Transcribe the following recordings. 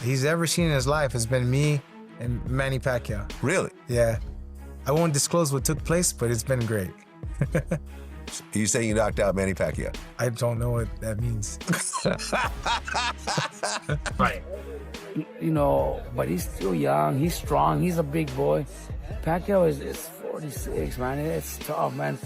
he's ever seen in his life has been me and Manny Pacquiao. Really? Yeah. I won't disclose what took place, but it's been great. You saying you knocked out Manny Pacquiao? I don't know what that means. Right. You know, but he's still young. He's strong. He's a big boy. Pacquiao is 46, man. It's tough, man.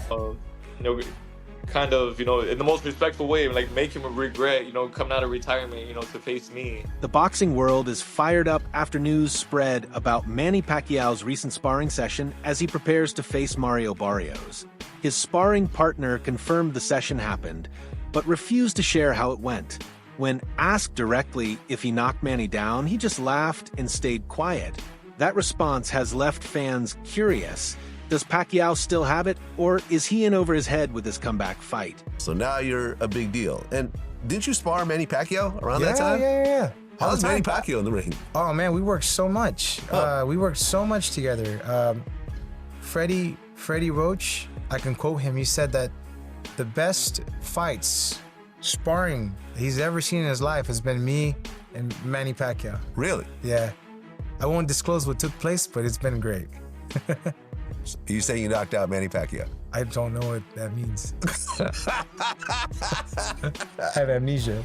Kind of, in the most respectful way, like make him regret, coming out of retirement, to face me. The boxing world is fired up after news spread about Manny Pacquiao's recent sparring session as he prepares to face Mario Barrios. His sparring partner confirmed the session happened, but refused to share how it went. When asked directly if he knocked Manny down, he just laughed and stayed quiet. That response has left fans curious. Does Pacquiao still have it, or is he in over his head with his comeback fight? So now you're a big deal. And didn't you spar Manny Pacquiao around that time? Yeah. How's Manny Pacquiao in the ring? Oh, man, we worked so much. We worked so much together. Freddie Roach, I can quote him. He said that the best fights, sparring he's ever seen in his life has been me and Manny Pacquiao. Really? Yeah. I won't disclose what took place, but it's been great. You saying you knocked out Manny Pacquiao? I don't know what that means. I have amnesia.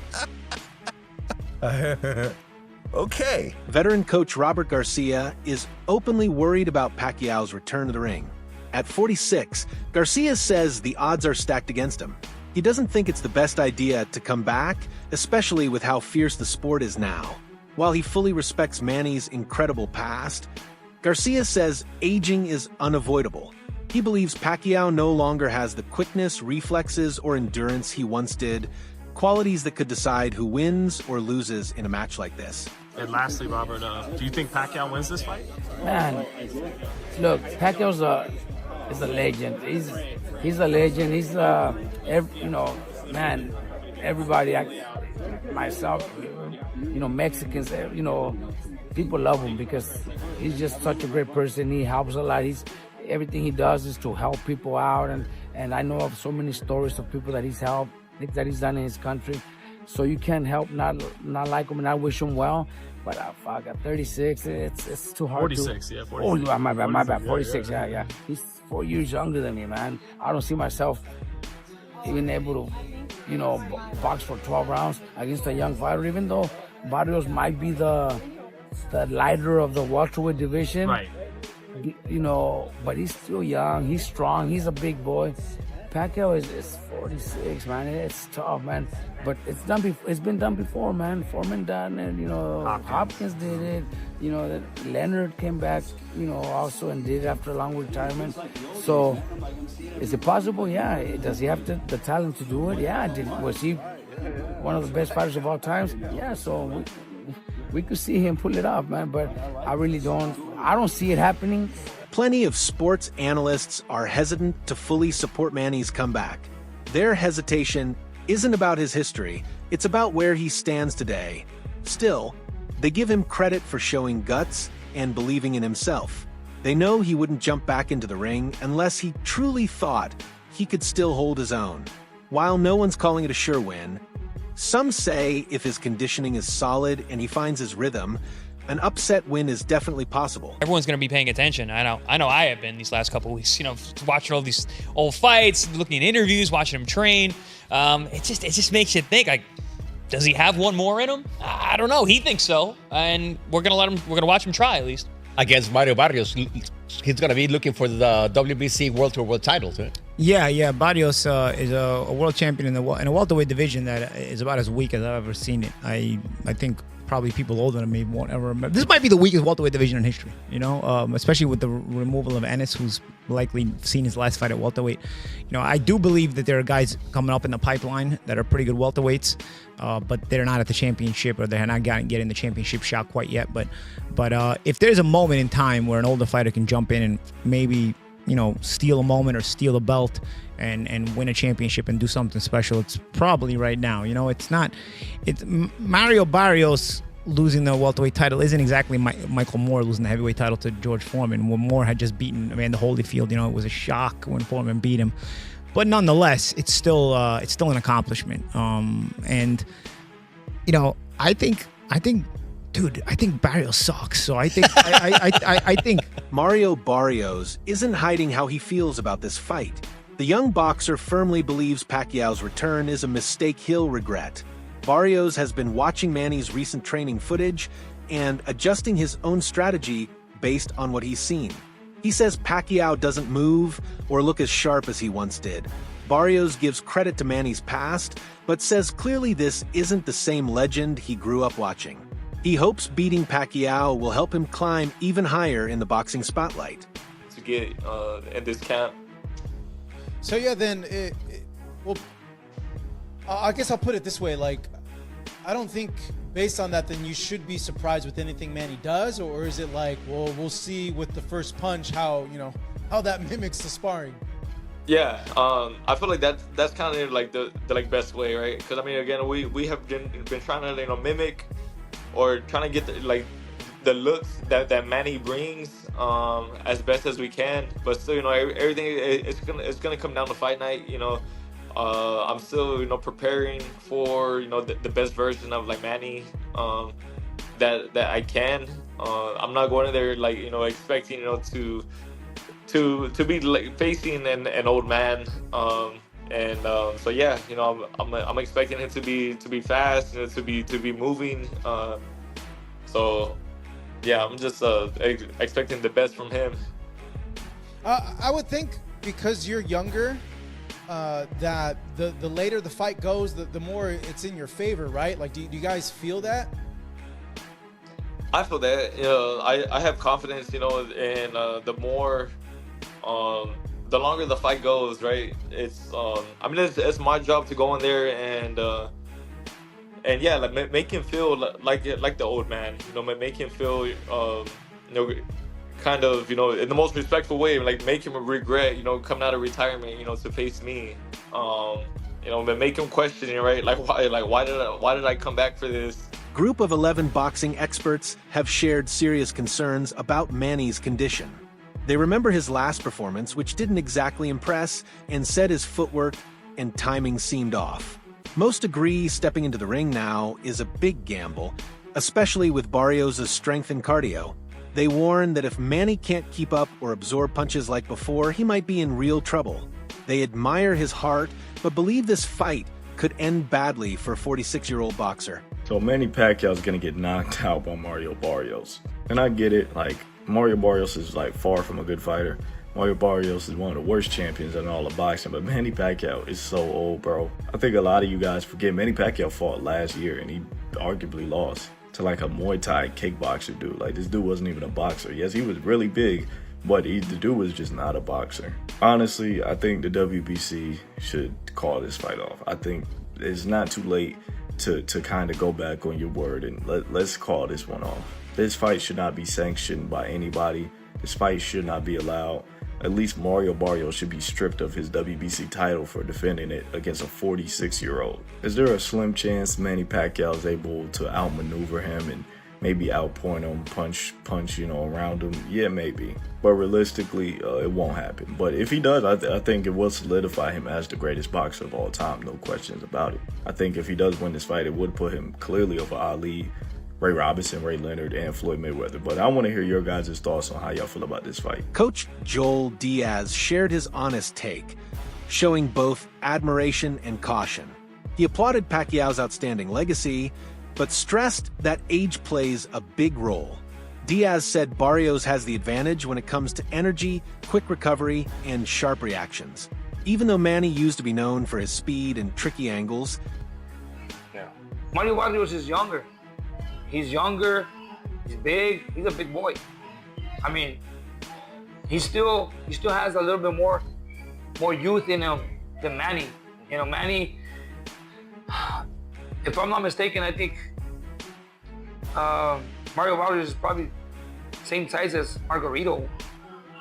Okay. Veteran coach Robert Garcia is openly worried about Pacquiao's return to the ring. At 46, Garcia says the odds are stacked against him. He doesn't think it's the best idea to come back, especially with how fierce the sport is now. While he fully respects Manny's incredible past, Garcia says aging is unavoidable. He believes Pacquiao no longer has the quickness, reflexes, or endurance he once did, qualities that could decide who wins or loses in a match like this. And lastly, Robert, do you think Pacquiao wins this fight? Man, look, Pacquiao's is a legend. He's a legend. He's man, everybody, myself, Mexicans, people love him because he's just such a great person. He helps a lot. Everything he does is to help people out, and I know of so many stories of people that he's helped, that he's done in his country. So you can't help not like him and not wish him well. But fuck, at 36, it's too hard. 46, yeah, 46. Oh, my bad, 46. Yeah. He's 4 years younger than me, man. I don't see myself even able to, box for 12 rounds against a young fighter. Even though Barrios might be the lighter of the welterweight division, right? But he's still young. He's strong. He's a big boy. Pacquiao is 46, man. It's tough, man. But it's done. It's been done before, man. Foreman done it. Hopkins did it. Leonard came back. Also and did it after a long retirement. So, is it possible? Yeah. Does he have the talent to do it? Yeah. Was he one of the best fighters of all times? Yeah. So we could see him pull it off, man. But I really don't. I don't see it happening. Plenty of sports analysts are hesitant to fully support Manny's comeback. Their hesitation isn't about his history, it's about where he stands today. Still, they give him credit for showing guts and believing in himself. They know he wouldn't jump back into the ring unless he truly thought he could still hold his own. While no one's calling it a sure win, some say if his conditioning is solid and he finds his rhythm, an upset win is definitely possible. Everyone's going to be paying attention. I know I have been these last couple of weeks, watching all these old fights, looking at interviews, watching him train. It just makes you think, like, does he have one more in him? I don't know. He thinks so. And we're going to watch him try at least. Against Mario Barrios, he's going to be looking for the WBC World titles, right? Yeah. Barrios is a world champion in a welterweight division that is about as weak as I've ever seen it. I think probably people older than me won't ever remember. This might be the weakest welterweight division in history, especially with the removal of Ennis, who's likely seen his last fight at welterweight. I do believe that there are guys coming up in the pipeline that are pretty good welterweights, but they're not at the championship, or they're not getting the championship shot quite yet. But if there's a moment in time where an older fighter can jump in and maybe steal a moment or steal a belt and win a championship and do something special, it's probably right now. It's Mario Barrios losing the welterweight title isn't exactly Michael Moore losing the heavyweight title to George Foreman, when Moore had just beaten Evander Holyfield. It was a shock when Foreman beat him, but nonetheless, it's still an accomplishment. I think dude, I think Barrios sucks. So I think I think Mario Barrios isn't hiding how he feels about this fight. The young boxer firmly believes Pacquiao's return is a mistake he'll regret. Barrios has been watching Manny's recent training footage and adjusting his own strategy based on what he's seen. He says Pacquiao doesn't move or look as sharp as he once did. Barrios gives credit to Manny's past, but says clearly this isn't the same legend he grew up watching. He hopes beating Pacquiao will help him climb even higher in the boxing spotlight. To get in this camp. So yeah, then, well, I guess I'll put it this way, like, I don't think based on that, then you should be surprised with anything Manny does, or is it like, well, we'll see with the first punch how, you know, how that mimics the sparring? Yeah, I feel like that's kind of like the like best way, right? Because I mean, again, we have been trying to mimic or trying to get the looks that Manny brings as best as we can, but still, everything it's gonna come down to fight night. I'm still preparing for the best version of like Manny that I can. I'm not going in there expecting to be like facing an old man. So yeah, I'm expecting him to be fast, to be moving. So yeah, I'm just expecting the best from him. I would think because you're younger, that the later the fight goes, the more it's in your favor, right? Like, do you guys feel that? I feel that. I have confidence, in the more, the longer the fight goes, right? It's it's my job to go in there and yeah, like make him feel like the old man, make him feel kind of in the most respectful way, like make him regret coming out of retirement to face me, make him question it, right? Why did I come back for this? Group of 11 boxing experts have shared serious concerns about Manny's condition. They remember his last performance, which didn't exactly impress, and said his footwork and timing seemed off. Most agree stepping into the ring now is a big gamble, especially with Barrios' strength and cardio. They warn that if Manny can't keep up or absorb punches like before, he might be in real trouble. They admire his heart, but believe this fight could end badly for a 46-year-old boxer. So Manny Pacquiao's gonna get knocked out by Mario Barrios. And I get it, Mario Barrios is far from a good fighter. Mario Barrios is one of the worst champions in all of boxing, but Manny Pacquiao is so old, bro. I think a lot of you guys forget Manny Pacquiao fought last year and he arguably lost to a Muay Thai kickboxer dude. This dude wasn't even a boxer. Yes, he was really big, but the dude was just not a boxer. Honestly, I think the WBC should call this fight off. I think it's not too late to kind of go back on your word and let's call this one off. This fight should not be sanctioned by anybody. This fight should not be allowed. At least Mario Barrios should be stripped of his WBC title for defending it against a 46-year-old. Is there a slim chance Manny Pacquiao is able to outmaneuver him and maybe outpoint him, punch, around him? Yeah, maybe. But realistically, it won't happen. But if he does, I think it will solidify him as the greatest boxer of all time, no questions about it. I think if he does win this fight, it would put him clearly over Ali, Ray Robinson, Ray Leonard, and Floyd Mayweather. But I want to hear your guys' thoughts on how y'all feel about this fight. Coach Joel Diaz shared his honest take, showing both admiration and caution. He applauded Pacquiao's outstanding legacy, but stressed that age plays a big role. Diaz said Barrios has the advantage when it comes to energy, quick recovery, and sharp reactions. Even though Manny used to be known for his speed and tricky angles, Mario Barrios is younger. He's younger, he's big, he's a big boy. I mean, he still has a little bit more youth in him than Manny. Manny, if I'm not mistaken, I think Mario Barrios is probably same size as Margarito.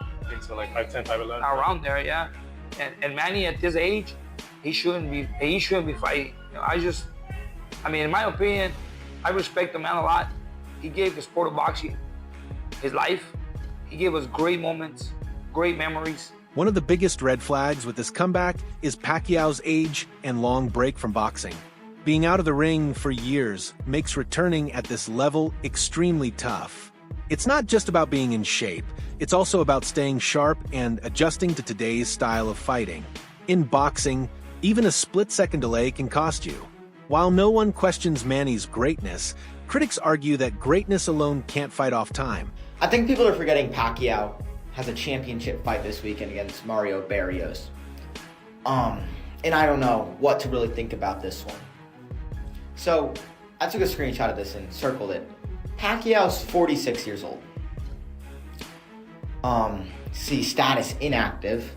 I think so, 5'10", 5'11". Around there, yeah. And Manny at this age, he shouldn't be fighting. In my opinion, I respect the man a lot. He gave the sport of boxing his life. He gave us great moments, great memories. One of the biggest red flags with this comeback is Pacquiao's age and long break from boxing. Being out of the ring for years makes returning at this level extremely tough. It's not just about being in shape, it's also about staying sharp and adjusting to today's style of fighting. In boxing, even a split-second delay can cost you. While no one questions Manny's greatness, critics argue that greatness alone can't fight off time. I think people are forgetting Pacquiao has a championship fight this weekend against Mario Barrios. And I don't know what to really think about this one. So, I took a screenshot of this and circled it. Pacquiao's 46 years old. See, status inactive.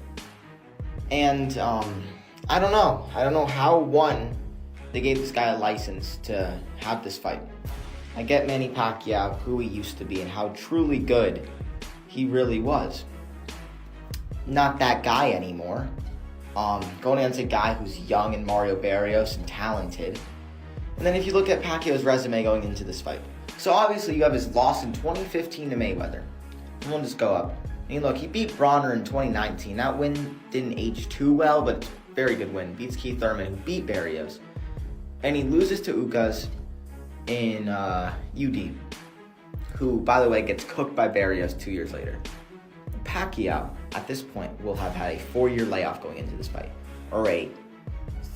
And, I don't know. I don't know how, one, they gave this guy a license to have this fight. I get Manny Pacquiao, who he used to be, and how truly good he really was. Not that guy anymore. Going against a guy who's young and Mario Barrios and talented. And then if you look at Pacquiao's resume going into this fight. So obviously you have his loss in 2015 to Mayweather. And we'll just go up. And look, he beat Bronner in 2019. That win didn't age too well, but it's a very good win. Beats Keith Thurman, who beat Barrios. And he loses to Ugas in UD, who, by the way, gets cooked by Barrios 2 years later. Pacquiao, at this point, will have had a 4-year layoff going into this fight, or a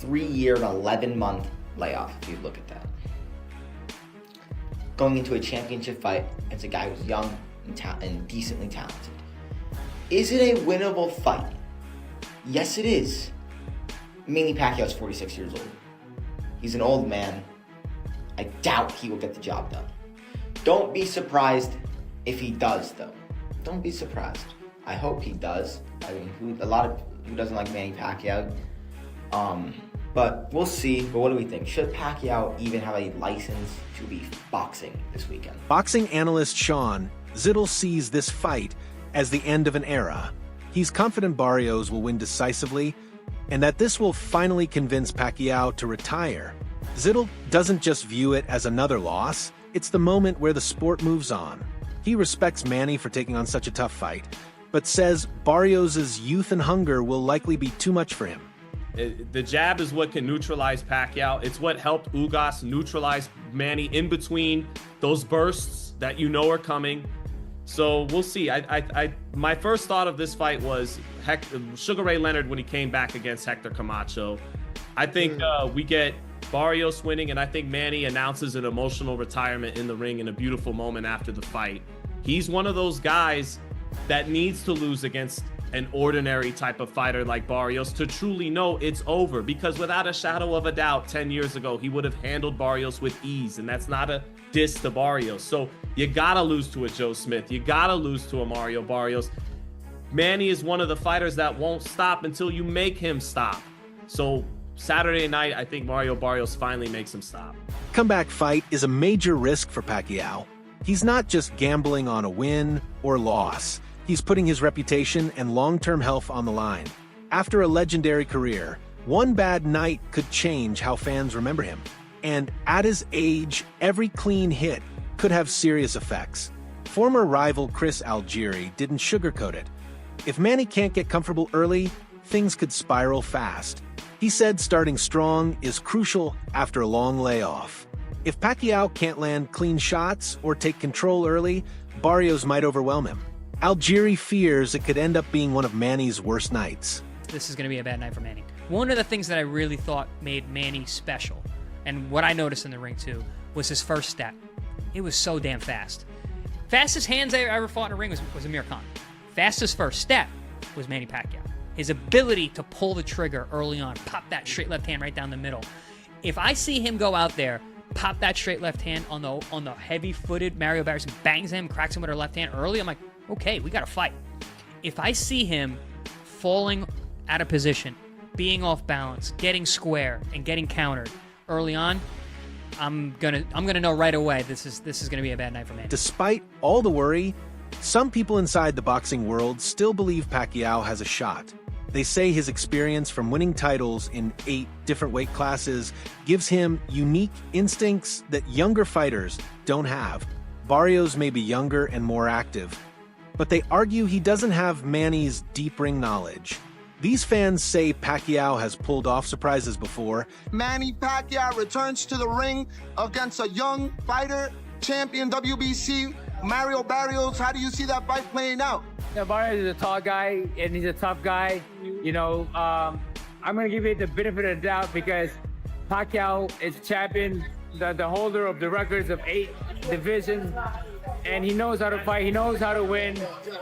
3-year and 11-month layoff, if you look at that. Going into a championship fight, it's a guy who's young and decently talented. Is it a winnable fight? Yes, it is. Manny Pacquiao is 46 years old. He's an old man. I doubt he will get the job done. Don't be surprised if he does, though. Don't be surprised. I hope he does. I mean, who doesn't like Manny Pacquiao? But we'll see. But what do we think? Should Pacquiao even have a license to be boxing this weekend? Boxing analyst Sean Zittel sees this fight as the end of an era. He's confident Barrios will win decisively, and that this will finally convince Pacquiao to retire. Zittel doesn't just view it as another loss, it's the moment where the sport moves on. He respects Manny for taking on such a tough fight, but says Barrios' youth and hunger will likely be too much for him. The jab is what can neutralize Pacquiao. It's what helped Ugas neutralize Manny in between those bursts that you know are coming. So we'll see. My first thought of this fight was Sugar Ray Leonard when he came back against Hector Camacho. I think we get Barrios winning, and I think Manny announces an emotional retirement in the ring in a beautiful moment after the fight. He's one of those guys that needs to lose against an ordinary type of fighter like Barrios to truly know it's over, because without a shadow of a doubt 10 years ago he would have handled Barrios with ease, and that's not a diss to Barrios. So you gotta lose to a Joe Smith, you gotta lose to a Mario Barrios. Manny is one of the fighters that won't stop until you make him stop. So Saturday night, I think Mario Barrios finally makes him stop. Comeback fight is a major risk for Pacquiao. He's not just gambling on a win or loss. He's putting his reputation and long-term health on the line. After a legendary career, one bad night could change how fans remember him. And at his age, every clean hit could have serious effects. Former rival Chris Algieri didn't sugarcoat it. If Manny can't get comfortable early, things could spiral fast. He said starting strong is crucial after a long layoff. If Pacquiao can't land clean shots or take control early, Barrios might overwhelm him. Algieri fears it could end up being one of Manny's worst nights. This is going to be a bad night for Manny. One of the things that I really thought made Manny special, and what I noticed in the ring too, was his first step. It was so damn fast. Fastest hands I ever fought in a ring was Amir Khan. Fastest first step was Manny Pacquiao. His ability to pull the trigger early on, pop that straight left hand right down the middle. If I see him go out there, pop that straight left hand on the heavy-footed Mario Barrios, bangs him, cracks him with her left hand early, I'm like, okay, we got to fight. If I see him falling out of position, being off balance, getting square, and getting countered early on, I'm gonna know right away this is gonna be a bad night for Manny. Despite all the worry, some people inside the boxing world still believe Pacquiao has a shot. They say his experience from winning titles in 8 different weight classes gives him unique instincts that younger fighters don't have. Barrios may be younger and more active, but they argue he doesn't have Manny's deep ring knowledge. These fans say Pacquiao has pulled off surprises before. Manny Pacquiao returns to the ring against a young fighter, champion WBC, Mario Barrios. How do you see that fight playing out? Yeah, Barrios is a tall guy, and he's a tough guy. You know, I'm going to give you the benefit of the doubt because Pacquiao is champion, the holder of the records of 8 divisions, and he knows how to fight, he knows how to win,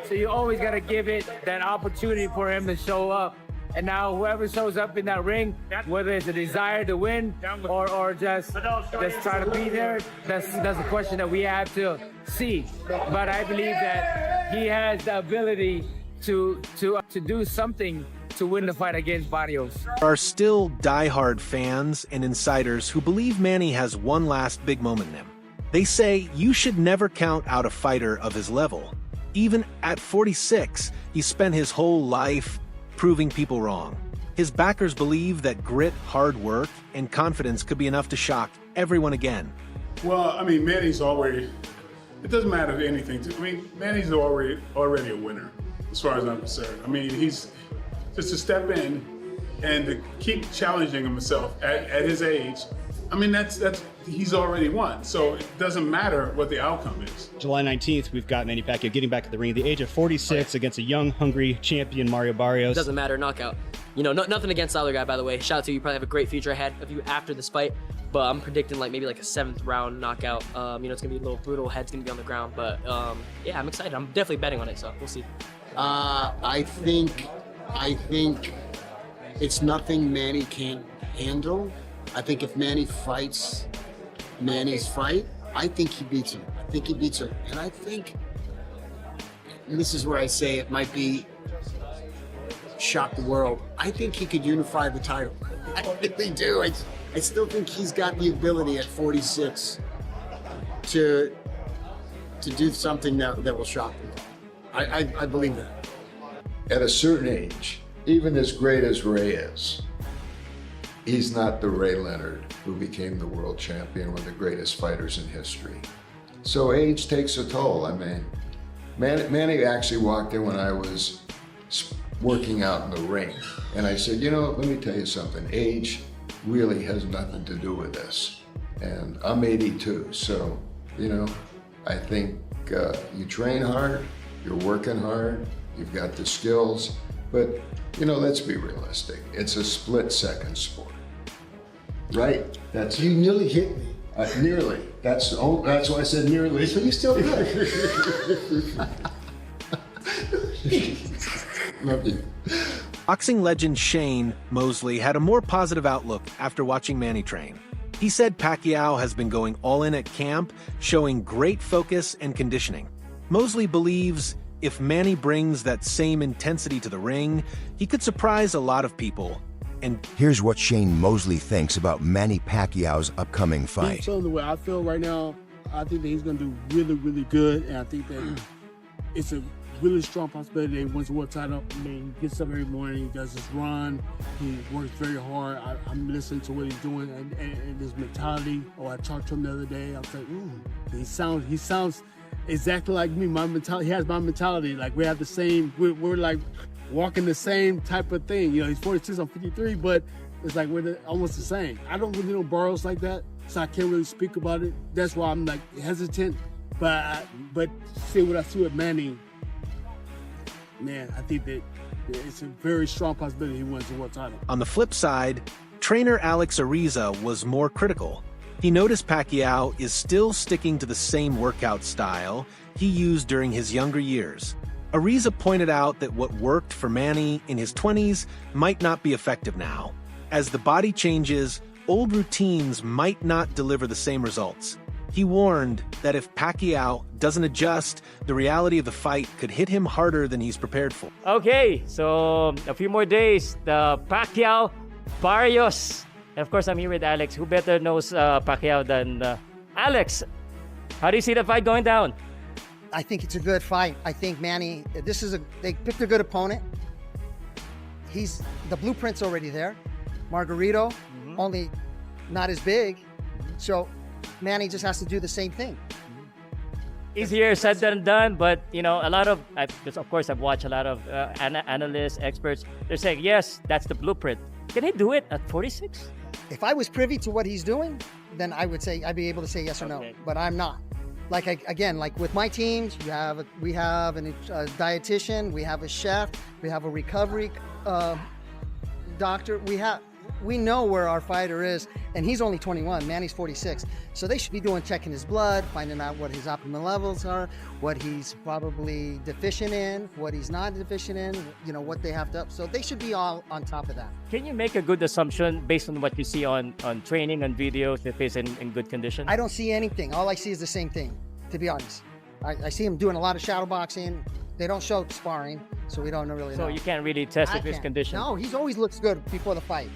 so you always got to give it that opportunity for him to show up. And now whoever shows up in that ring, whether it's a desire to win or just try to be there, that's a question that we have to see. But I believe that he has the ability to do something to win the fight against Barrios. There are still diehard fans and insiders who believe Manny has one last big moment in him. They say you should never count out a fighter of his level. Even at 46, he spent his whole life proving people wrong. His backers believe that grit, hard work, and confidence could be enough to shock everyone again. Well, I mean, Manny's already, it doesn't matter anything. Manny's already a winner, as far as I'm concerned. I mean, he's just to step in and to keep challenging himself at his age. I mean, he's already won, so it doesn't matter what the outcome is. July 19th, we've got Manny Pacquiao getting back to the ring at the age of 46 against a young, hungry champion, Mario Barrios. Doesn't matter, knockout. You know, nothing against the other guy, by the way. Shout out to you. You probably have a great future ahead of you after this fight, but I'm predicting maybe a 7th round knockout. You know, it's gonna be a little brutal. Head's gonna be on the ground, but yeah, I'm excited. I'm definitely betting on it, so we'll see. I think it's nothing Manny can't handle. I think if Manny fights Manny's fight, I think he beats him. And I think, and this is where I say it might be shock the world, I think he could unify the title. I really do. I still think he's got the ability at 46 to do something that will shock people. I believe that. At a certain age, even as great as Ray is, he's not the Ray Leonard who became the world champion, one of the greatest fighters in history. So age takes a toll. I mean, Manny actually walked in when I was working out in the ring. And I said, you know, let me tell you something. Age really has nothing to do with this. And I'm 82, so, you know, I think you train hard, you're working hard, you've got the skills, but, you know, let's be realistic. It's a split-second sport. Right? You nearly hit me. Nearly. That's why I said nearly. So you still good. Love you. Boxing legend Shane Mosley had a more positive outlook after watching Manny train. He said Pacquiao has been going all in at camp, showing great focus and conditioning. Mosley believes if Manny brings that same intensity to the ring, he could surprise a lot of people. And here's what Shane Mosley thinks about Manny Pacquiao's upcoming fight. So the way I feel right now, I think that he's going to do really, really good, and I think that it's a really strong possibility that he wins the world title. I mean, he gets up every morning, he does his run, he works very hard. I'm listening to what he's doing and his mentality. I talked to him the other day. I was like, he sounds exactly like me. My mentality, he has my mentality. Like we have the same. We're like walking the same type of thing. You know, he's 46, I'm 53, but it's like we're almost the same. I don't really know Barrios like that, so I can't really speak about it. That's why I'm like hesitant. But see what I see with Manny, man, I think that it's a very strong possibility he wins the world title. On the flip side, trainer Alex Arza was more critical. He noticed Pacquiao is still sticking to the same workout style he used during his younger years. Arza pointed out that what worked for Manny in his 20s might not be effective now. As the body changes, old routines might not deliver the same results. He warned that if Pacquiao doesn't adjust, the reality of the fight could hit him harder than he's prepared for. Okay, so a few more days, the Pacquiao Barrios. And of course, I'm here with Alex. Who better knows Pacquiao than Alex? How do you see the fight going down? I think it's a good fight. I think Manny, they picked a good opponent. The blueprint's already there. Margarito, only not as big. So Manny just has to do the same thing. easier said than done, but a lot of, because of course I've watched a lot of analysts, experts. They're saying yes, that's the blueprint. Can he do it at 46? If I was privy to what he's doing, then I would say I'd be able to say yes or no, but I'm not. Like again, like with my teams, we have a dietitian, we have a chef, we have a recovery doctor. We know where our fighter is, and he's only 21. Manny's 46, so they should be checking his blood, finding out what his optimal levels are, what he's probably deficient in, what he's not deficient in. What they have to. So they should be all on top of that. Can you make a good assumption based on what you see on training and videos if he's in good condition? I don't see anything. All I see is the same thing, to be honest. I see him doing a lot of shadow boxing. They don't show sparring, so we don't really know. So you can't really test if his condition. No, he's always looks good before the fight.